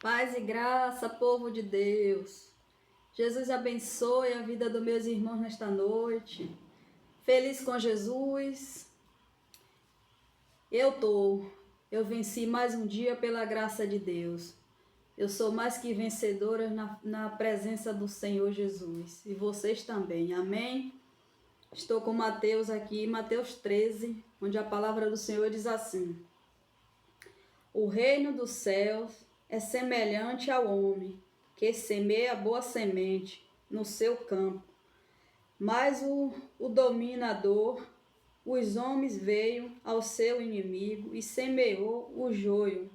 Paz e graça, povo de Deus. Jesus abençoe a vida dos meus irmãos nesta noite. Feliz com Jesus. Eu venci mais um dia pela graça de Deus. Eu sou mais que vencedora na presença do Senhor Jesus. E vocês também, amém? Estou com Mateus aqui, Mateus 13, onde a palavra do Senhor diz assim: O reino dos céus é semelhante ao homem que semeia boa semente no seu campo. Mas o dominador, os homens, veio ao seu inimigo e semeou o joio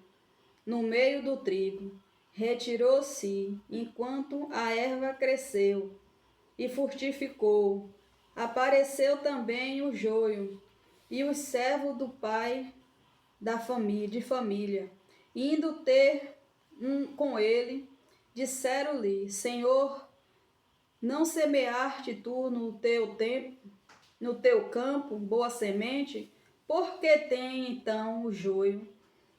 no meio do trigo. Retirou-se enquanto a erva cresceu e frutificou. Apareceu também o joio, e os servos do pai de família, indo ter com ele, disseram-lhe: Senhor, não semeaste tu no teu campo boa semente? Por que tem então o joio?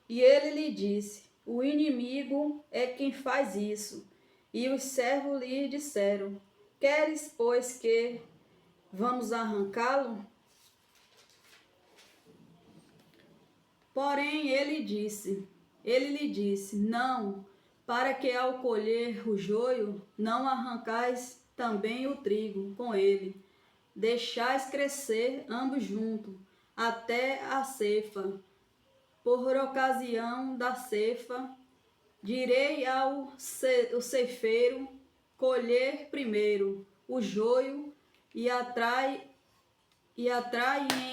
E ele lhe disse: O inimigo é quem faz isso. E os servos lhe disseram: Queres, pois, que vamos arrancá-lo? Porém ele lhe disse: Não, para que ao colher o joio não arrancais também o trigo com ele. Deixais crescer ambos juntos até a ceifa. Por ocasião da ceifa, direi ao ceifeiro: colher primeiro o joio e atrai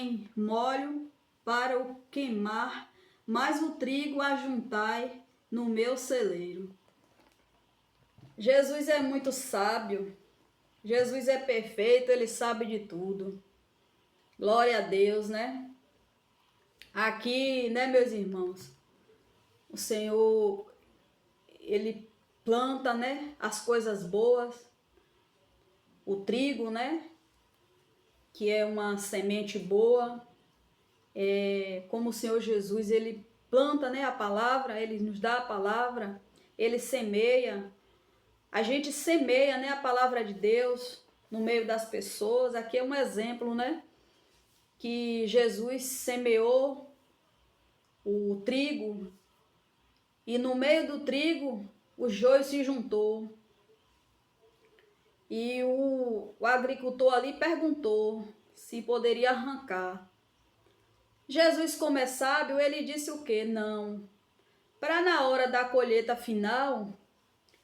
em molho para o queimar, mas o trigo ajuntai no meu celeiro. Jesus é muito sábio, Jesus é perfeito, ele sabe de tudo. Glória a Deus, né? Aqui, né, meus irmãos, o Senhor, ele planta, né, as coisas boas, o trigo, né, que é uma semente boa. Como o Senhor Jesus, ele planta, né, a palavra, ele nos dá a palavra, ele semeia. A gente semeia, né, a palavra de Deus no meio das pessoas. Aqui é um exemplo, né, que Jesus semeou o trigo e no meio do trigo o joio se juntou. E o agricultor ali perguntou se poderia arrancar. Jesus, como é sábio, ele disse o quê? Não. Para na hora da colheita final,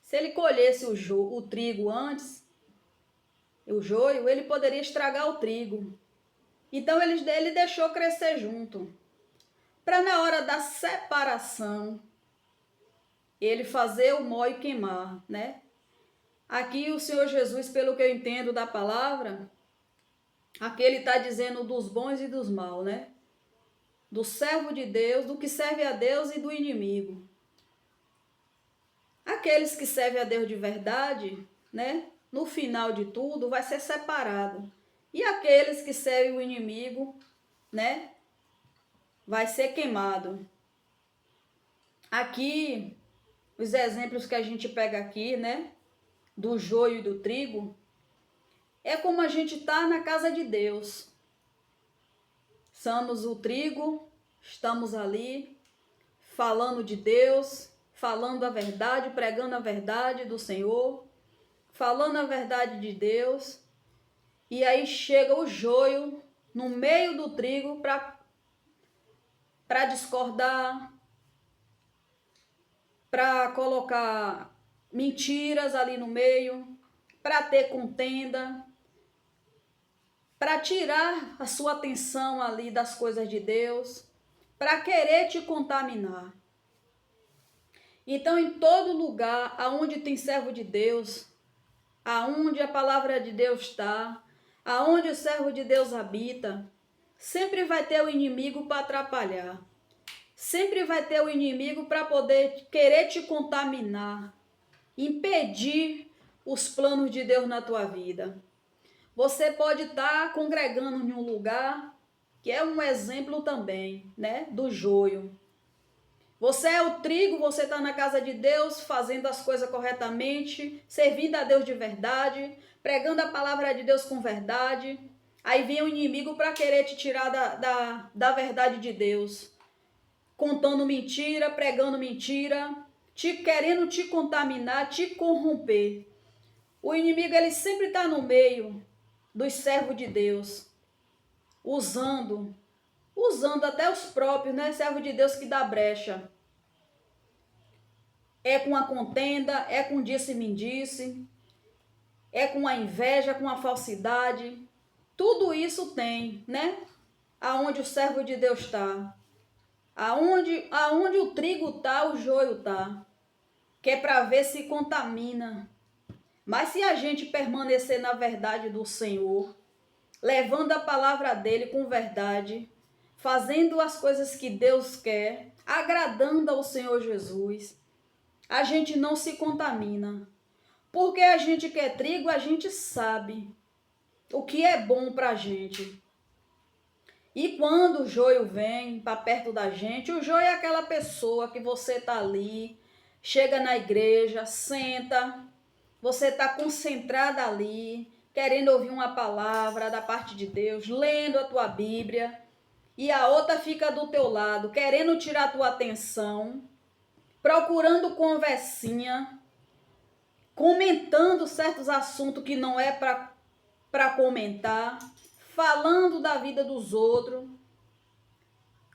se ele colhesse o trigo antes, o joio, ele poderia estragar o trigo. Então ele deixou crescer junto. Para na hora da separação, ele fazer o moio queimar, né? Aqui o Senhor Jesus, pelo que eu entendo da palavra, aqui ele está dizendo dos bons e dos maus, né? Do servo de Deus, do que serve a Deus e do inimigo. Aqueles que servem a Deus de verdade, né? No final de tudo, vai ser separado. E aqueles que servem o inimigo, né? Vai ser queimado. Aqui, os exemplos que a gente pega aqui, né? Do joio e do trigo, é como a gente está na casa de Deus. Somos o trigo, estamos ali, falando de Deus, falando a verdade, pregando a verdade do Senhor, falando a verdade de Deus. E aí chega o joio no meio do trigo para discordar, para colocar mentiras ali no meio, para ter contenda, para tirar a sua atenção ali das coisas de Deus, para querer te contaminar. Então, em todo lugar aonde tem servo de Deus, aonde a palavra de Deus está, aonde o servo de Deus habita, sempre vai ter o inimigo para atrapalhar. Sempre vai ter o inimigo para poder querer te contaminar, impedir os planos de Deus na tua vida. Você pode estar congregando em um lugar que é um exemplo também, né, do joio. Você é o trigo, você está na casa de Deus, fazendo as coisas corretamente, servindo a Deus de verdade, pregando a palavra de Deus com verdade. Aí vem o inimigo para querer te tirar da verdade de Deus, contando mentira, pregando mentira, querendo te contaminar, te corromper. O inimigo, ele sempre está no meio dos servos de Deus, usando até os próprios, né, servo de Deus que dá brecha. É com a contenda, é com disse-me-disse, é com a inveja, com a falsidade. Tudo isso tem, né? Aonde o servo de Deus está. Aonde o trigo está, o joio está. Que é para ver se contamina. Mas se a gente permanecer na verdade do Senhor, levando a palavra dele com verdade, fazendo as coisas que Deus quer, agradando ao Senhor Jesus, a gente não se contamina. Porque a gente que é trigo, a gente sabe o que é bom para a gente. E quando o joio vem para perto da gente, o joio é aquela pessoa que você tá ali, chega na igreja, senta, você tá concentrada ali, querendo ouvir uma palavra da parte de Deus, lendo a tua Bíblia, e a outra fica do teu lado, querendo tirar a tua atenção, procurando conversinha, comentando certos assuntos que não é para comentar, falando da vida dos outros,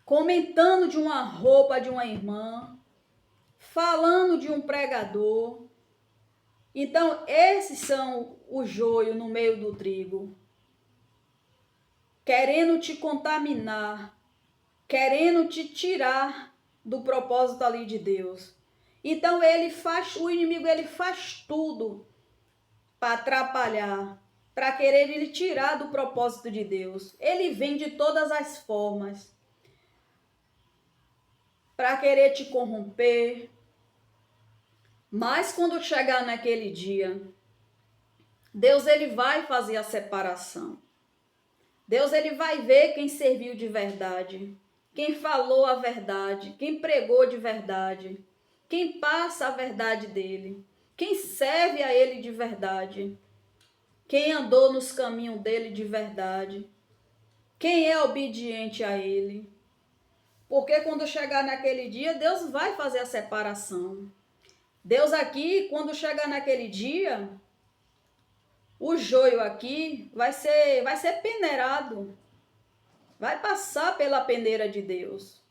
comentando de uma roupa de uma irmã, falando de um pregador. Então, esses são o joio no meio do trigo, querendo te contaminar, querendo te tirar do propósito ali de Deus. Então, o inimigo, ele faz tudo para atrapalhar, para querer ele tirar do propósito de Deus. Ele vem de todas as formas para querer te corromper. Mas quando chegar naquele dia, Deus, ele vai fazer a separação. Deus, ele vai ver quem serviu de verdade, quem falou a verdade, quem pregou de verdade, quem passa a verdade dele, quem serve a ele de verdade, quem andou nos caminhos dele de verdade, quem é obediente a ele. Porque quando chegar naquele dia, Deus vai fazer a separação. Deus aqui, quando chegar naquele dia, o joio aqui vai ser peneirado, vai passar pela peneira de Deus.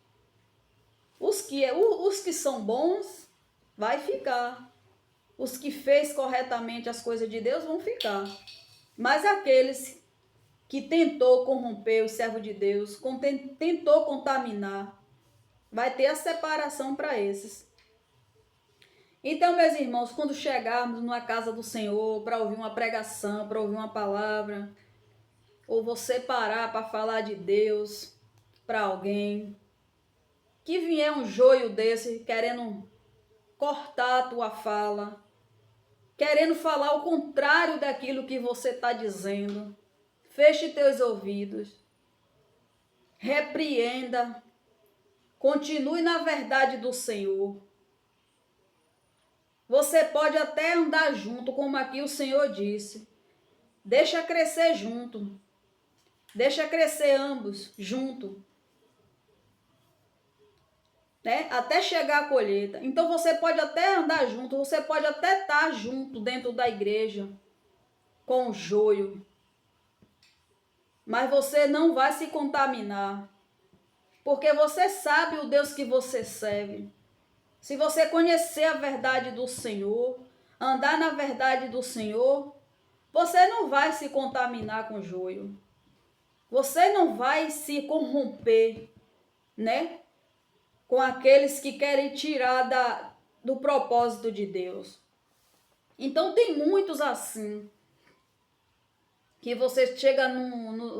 Os que são bons, vai ficar. Os que fez corretamente as coisas de Deus vão ficar. Mas aqueles que tentou corromper o servo de Deus, tentou contaminar, vai ter a separação para esses. Então, meus irmãos, quando chegarmos numa casa do Senhor para ouvir uma pregação, para ouvir uma palavra, ou você parar para falar de Deus para alguém, que vier um joio desse querendo cortar a tua fala, querendo falar o contrário daquilo que você está dizendo, feche teus ouvidos, repreenda, continue na verdade do Senhor. Você pode até andar junto, como aqui o Senhor disse. Deixa crescer junto. Deixa crescer ambos junto. Né? Até chegar a colheita. Então você pode até andar junto, você pode até estar junto dentro da igreja com o joio. Mas você não vai se contaminar. Porque você sabe o Deus que você serve. Se você conhecer a verdade do Senhor, andar na verdade do Senhor, você não vai se contaminar com joio. Você não vai se corromper, né? Com aqueles que querem tirar do propósito de Deus. Então tem muitos assim, que você chega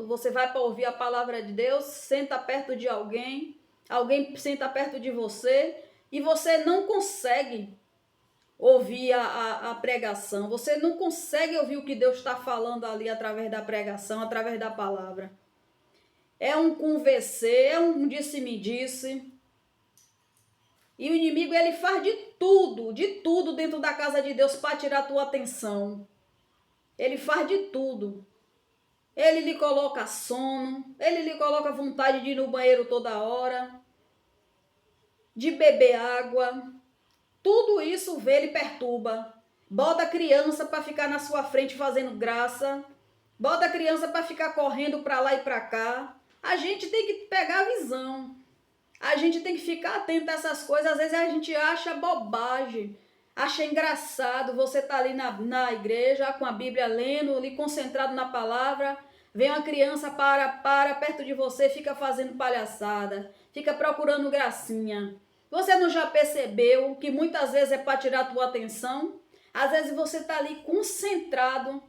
você vai para ouvir a palavra de Deus, senta perto de alguém senta perto de você, e você não consegue ouvir a pregação, você não consegue ouvir o que Deus está falando ali através da pregação, através da palavra. É um converser, é um disse-me-disse. E o inimigo, ele faz de tudo dentro da casa de Deus para tirar a tua atenção. Ele faz de tudo. Ele lhe coloca sono, ele lhe coloca vontade de ir no banheiro toda hora, de beber água. Tudo isso ele perturba. Bota a criança para ficar na sua frente fazendo graça. Bota a criança para ficar correndo para lá e para cá. A gente tem que pegar a visão. A gente tem que ficar atento a essas coisas. Às vezes a gente acha bobagem, acha engraçado. Você tá ali na igreja com a Bíblia lendo, ali concentrado na palavra. Vem uma criança para perto de você, fica fazendo palhaçada, fica procurando gracinha. Você não já percebeu que muitas vezes é para tirar a tua atenção? Às vezes você está ali concentrado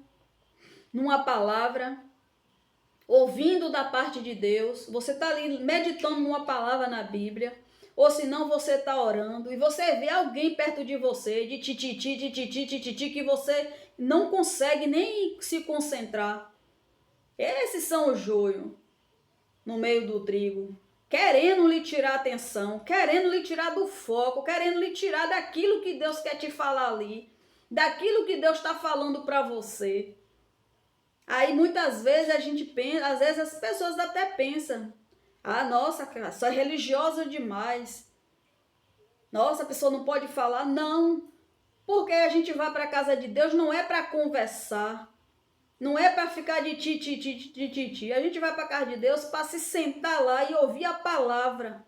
numa palavra, ouvindo da parte de Deus, você está ali meditando numa palavra na Bíblia, ou senão você está orando e você vê alguém perto de você, de tititi, que você não consegue nem se concentrar. Esses são os joios no meio do trigo, querendo lhe tirar a atenção, querendo lhe tirar do foco, querendo lhe tirar daquilo que Deus quer te falar ali, daquilo que Deus está falando para você. Aí muitas vezes a gente pensa, às vezes as pessoas até pensam, ah, nossa, cara, só é religiosa demais. Nossa, a pessoa não pode falar. Não, porque a gente vai para a casa de Deus não é para conversar, não é para ficar de ti. A gente vai para a casa de Deus para se sentar lá e ouvir a palavra,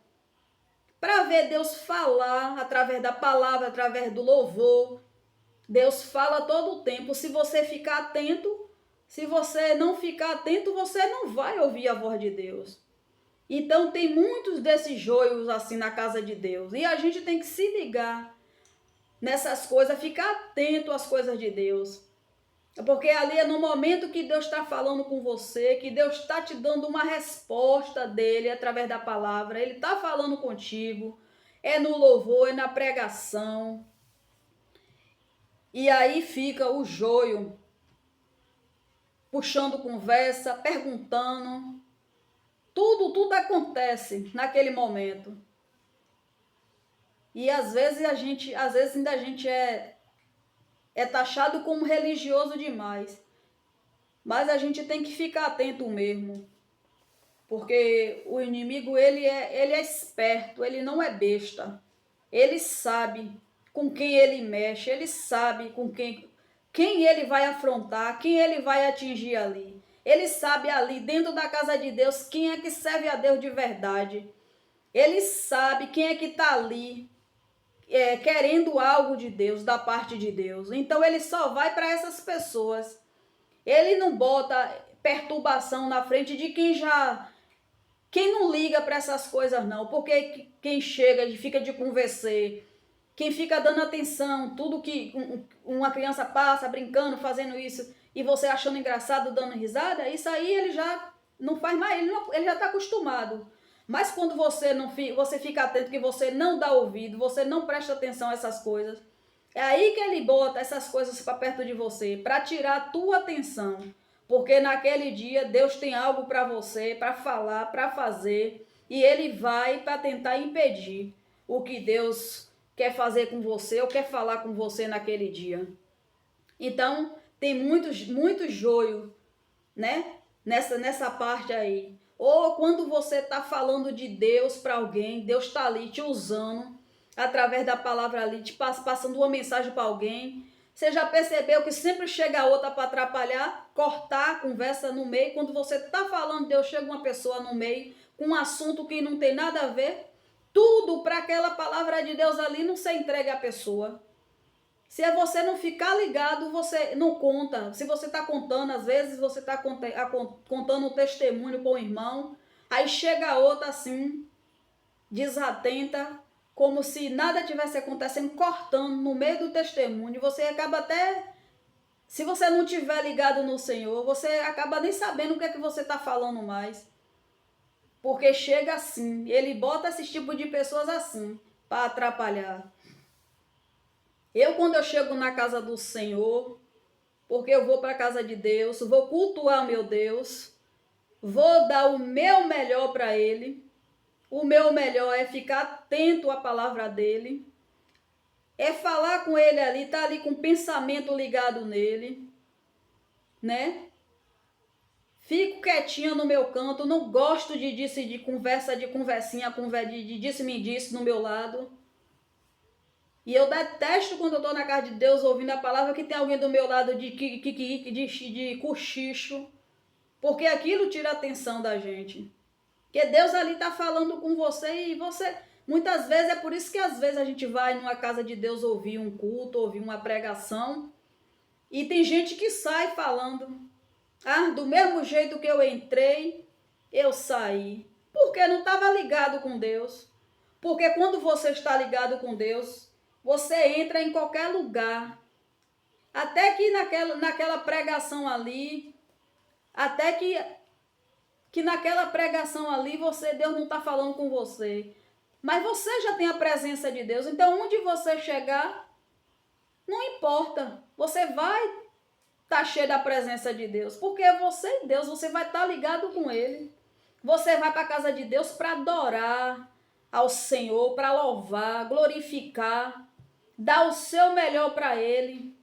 para ver Deus falar através da palavra, através do louvor. Deus fala todo o tempo. Se você ficar atento, se você não ficar atento, você não vai ouvir a voz de Deus. Então tem muitos desses joios assim na casa de Deus. E a gente tem que se ligar nessas coisas, ficar atento às coisas de Deus. Porque ali é no momento que Deus está falando com você, que Deus está te dando uma resposta dele através da palavra. Ele está falando contigo. É no louvor, é na pregação. E aí fica o joio, puxando conversa, perguntando. Tudo acontece naquele momento. E às vezes ainda a gente é taxado como religioso demais. Mas a gente tem que ficar atento mesmo. Porque o inimigo, ele é esperto, ele não é besta. Ele sabe com quem ele mexe, ele sabe com quem ele vai afrontar, quem ele vai atingir ali. Ele sabe ali, dentro da casa de Deus, quem é que serve a Deus de verdade. Ele sabe quem é que está ali, querendo algo de Deus, da parte de Deus. Então ele só vai para essas pessoas. Ele não bota perturbação na frente de quem não liga para essas coisas não. Porque quem chega e fica de conversar, quem fica dando atenção, tudo que uma criança passa, brincando, fazendo isso, e você achando engraçado, dando risada, isso aí ele já não faz mais, ele já está acostumado. Mas quando você fica atento, que você não dá ouvido, você não presta atenção a essas coisas, é aí que ele bota essas coisas para perto de você, para tirar a tua atenção. Porque naquele dia Deus tem algo para você, para falar, para fazer, e ele vai para tentar impedir o que Deus quer fazer com você ou quer falar com você naquele dia. Então, tem muitos joio, né? Nessa parte aí. Ou quando você está falando de Deus para alguém, Deus está ali te usando, através da palavra ali, te passando uma mensagem para alguém. Você já percebeu que sempre chega outra para atrapalhar, cortar a conversa no meio? Quando você está falando, Deus chega uma pessoa no meio, com um assunto que não tem nada a ver, tudo para aquela palavra de Deus ali não se entregue à pessoa. Se você não ficar ligado, você não conta. Se você está contando, às vezes você está contando um testemunho com o irmão, aí chega outra assim, desatenta, como se nada tivesse acontecendo, cortando no meio do testemunho. Você acaba até, se você não estiver ligado no Senhor, você acaba nem sabendo o que é que você está falando mais. Porque chega assim, ele bota esse tipo de pessoas assim, para atrapalhar. Quando eu chego na casa do Senhor, porque eu vou para a casa de Deus, vou cultuar o meu Deus, vou dar o meu melhor para Ele, O meu melhor é ficar atento à palavra dele, é falar com ele ali, tá ali com o pensamento ligado nele, né? Fico quietinha no meu canto, não gosto de conversa, de conversinha, de disse-me-disse no meu lado. E eu detesto quando eu tô na casa de Deus ouvindo a palavra que tem alguém do meu lado de cochicho, porque aquilo tira a atenção da gente. Porque Deus ali tá falando com você e você... Muitas vezes, é por isso que às vezes a gente vai numa casa de Deus ouvir um culto, ouvir uma pregação, e tem gente que sai falando, ah, do mesmo jeito que eu entrei, eu saí. Porque não estava ligado com Deus. Porque quando você está ligado com Deus, você entra em qualquer lugar. Até que naquela pregação ali, até que naquela pregação ali, Deus não está falando com você. Mas você já tem a presença de Deus. Então, onde você chegar, não importa. Você vai estar cheio da presença de Deus. Porque você e Deus, você vai estar ligado com Ele. Você vai para a casa de Deus para adorar ao Senhor, para louvar, glorificar, dar o seu melhor para Ele.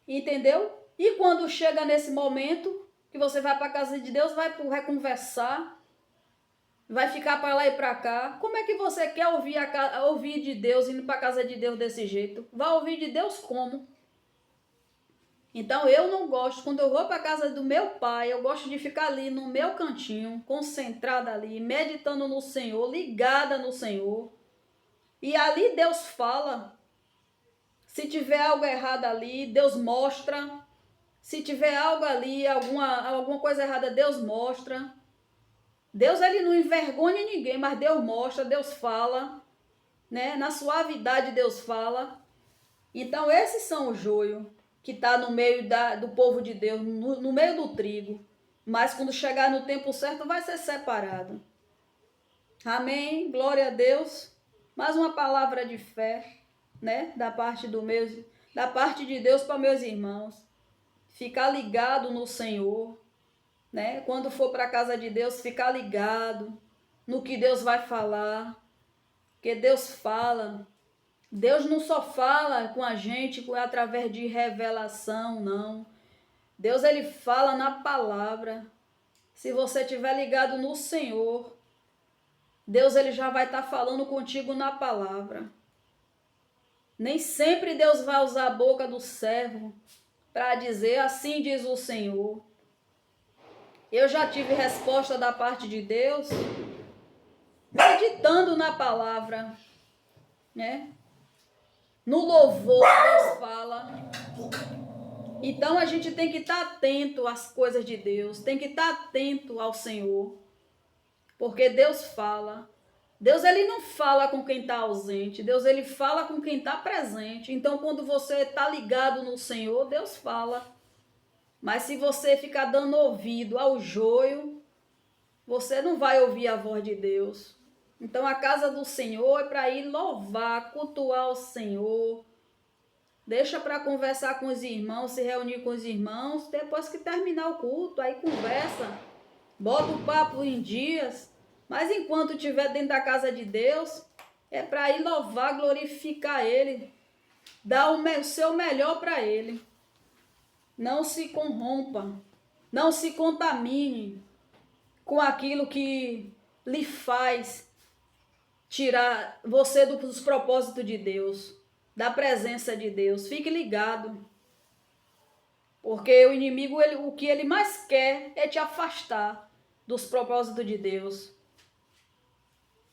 Entendeu? E quando chega nesse momento que você vai para a casa de Deus, vai conversar, vai ficar para lá e para cá. Como é que você quer ouvir de Deus, indo para a casa de Deus desse jeito? Vai ouvir de Deus como? Então eu não gosto, quando eu vou para a casa do meu pai, eu gosto de ficar ali no meu cantinho, concentrada ali, meditando no Senhor, ligada no Senhor. E ali Deus fala. Se tiver algo errado ali, Deus mostra. Se tiver algo ali, alguma coisa errada, Deus mostra. Deus, ele não envergonha ninguém, mas Deus mostra, Deus fala, né? Na suavidade Deus fala. Então esses são o joio que está no meio do povo de Deus, no meio do trigo. Mas quando chegar no tempo certo, vai ser separado. Amém? Glória a Deus. Mais uma palavra de fé, né? Da parte de Deus para meus irmãos. Ficar ligado no Senhor, né? Quando for para a casa de Deus, ficar ligado no que Deus vai falar. Porque Deus fala. Deus não só fala com a gente através de revelação, não. Deus, ele fala na palavra. Se você estiver ligado no Senhor, Deus, ele já vai estar falando contigo na palavra. Nem sempre Deus vai usar a boca do servo para dizer, assim diz o Senhor. Eu já tive resposta da parte de Deus, meditando na palavra, né? No louvor, Deus fala. Então a gente tem que estar atento às coisas de Deus, tem que estar atento ao Senhor, porque Deus fala. Deus, ele não fala com quem está ausente, Deus, ele fala com quem está presente. Então quando você está ligado no Senhor, Deus fala. Mas se você ficar dando ouvido ao joio, você não vai ouvir a voz de Deus. Então a casa do Senhor é para ir louvar, cultuar o Senhor. Deixa para conversar com os irmãos, se reunir com os irmãos. Depois que terminar o culto, aí conversa. Bota o papo em dias. Mas enquanto estiver dentro da casa de Deus, é para ir louvar, glorificar Ele. Dar o seu melhor para Ele. Não se corrompa. Não se contamine com aquilo que lhe faz tirar você dos propósitos de Deus, da presença de Deus. Fique ligado. Porque o inimigo, o que ele mais quer é te afastar dos propósitos de Deus.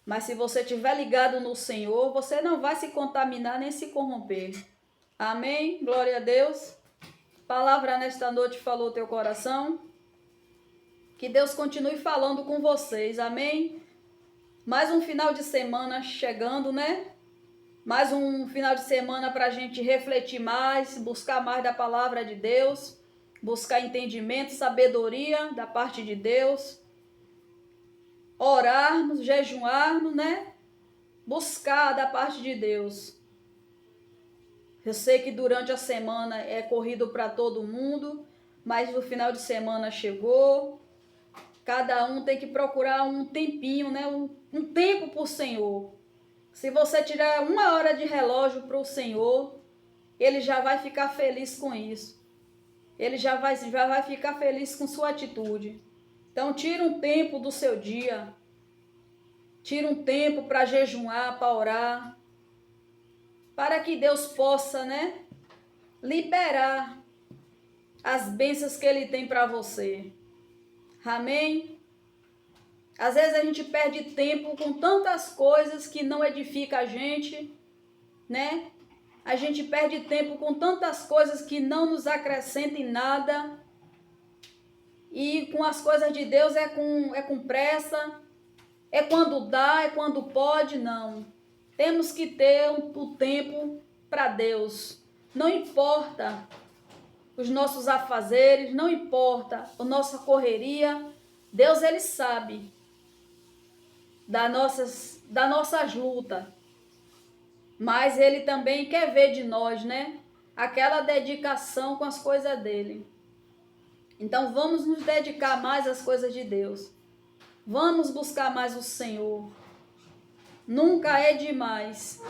Mas se você estiver ligado no Senhor, você não vai se contaminar nem se corromper. Amém? Glória a Deus. Palavra nesta noite falou teu coração. Que Deus continue falando com vocês. Amém? Mais um final de semana chegando, né? Mais um final de semana para a gente refletir mais, buscar mais da palavra de Deus, buscar entendimento, sabedoria da parte de Deus, orarmos, jejuarmos, né? Buscar da parte de Deus. Eu sei que durante a semana é corrido para todo mundo, mas o final de semana chegou. Cada um tem que procurar um tempinho, né? um tempo para o Senhor. Se você tirar 1 hora de relógio para o Senhor, Ele já vai ficar feliz com isso. Ele já vai ficar feliz com sua atitude. Então, tira um tempo do seu dia. Tira um tempo para jejuar, para orar. Para que Deus possa, né, liberar as bênçãos que Ele tem para você. Amém? Às vezes a gente perde tempo com tantas coisas que não edificam a gente, né? A gente perde tempo com tantas coisas que não nos acrescentam em nada. E com as coisas de Deus é com pressa, é quando dá, é quando pode, não. Temos que ter o tempo para Deus. Não importa os nossos afazeres, não importa a nossa correria. Deus, Ele sabe das nossas lutas. Mas Ele também quer ver de nós, né? Aquela dedicação com as coisas dEle. Então vamos nos dedicar mais às coisas de Deus. Vamos buscar mais o Senhor. Nunca é demais.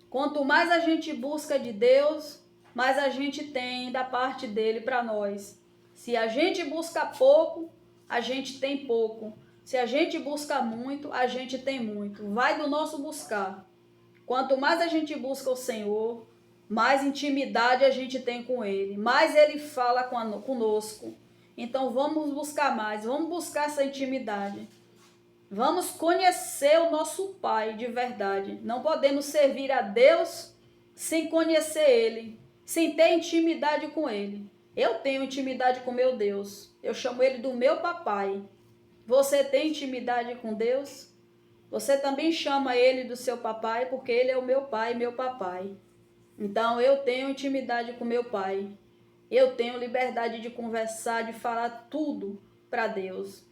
Quanto mais a gente busca de Deus, mais a gente tem da parte dele para nós. Se a gente busca pouco, a gente tem pouco. Se a gente busca muito, a gente tem muito. Vai do nosso buscar. Quanto mais a gente busca o Senhor, mais intimidade a gente tem com Ele. Mais Ele fala conosco. Então vamos buscar mais. Vamos buscar essa intimidade. Vamos conhecer o nosso Pai de verdade. Não podemos servir a Deus sem conhecer Ele, sem ter intimidade com Ele. Eu tenho intimidade com meu Deus. Eu chamo Ele do meu papai. Você tem intimidade com Deus? Você também chama Ele do seu papai, porque Ele é o meu pai, meu papai. Então eu tenho intimidade com meu Pai. Eu tenho liberdade de conversar, de falar tudo para Deus.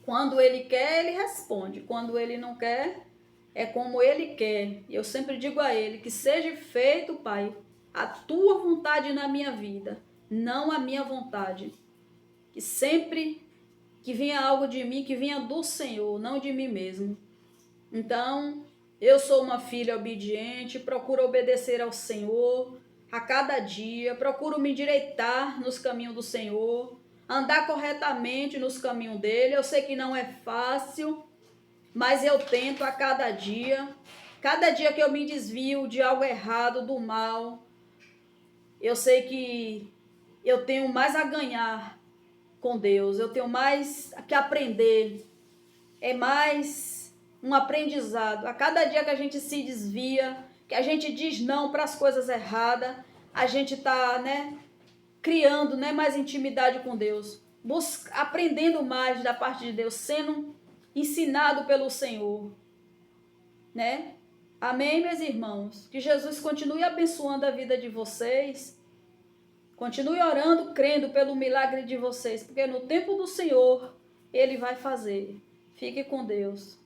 Quando Ele quer, Ele responde. Quando Ele não quer, é como Ele quer. Eu sempre digo a Ele que seja feito, Pai, a tua vontade na minha vida, não a minha vontade. Que sempre que venha algo de mim, que venha do Senhor, não de mim mesmo. Então, eu sou uma filha obediente, procuro obedecer ao Senhor a cada dia, procuro me endireitar nos caminhos do Senhor, andar corretamente nos caminhos dele. Eu sei que não é fácil, mas eu tento a cada dia. Cada dia que eu me desvio de algo errado, do mal, eu sei que eu tenho mais a ganhar com Deus, eu tenho mais que aprender, é mais um aprendizado. A cada dia que a gente se desvia, que a gente diz não para as coisas erradas, a gente está, né, criando, né, mais intimidade com Deus, aprendendo mais da parte de Deus, sendo ensinado pelo Senhor, né? Amém, meus irmãos? Que Jesus continue abençoando a vida de vocês. Continue orando, crendo pelo milagre de vocês, porque no tempo do Senhor, Ele vai fazer. Fique com Deus.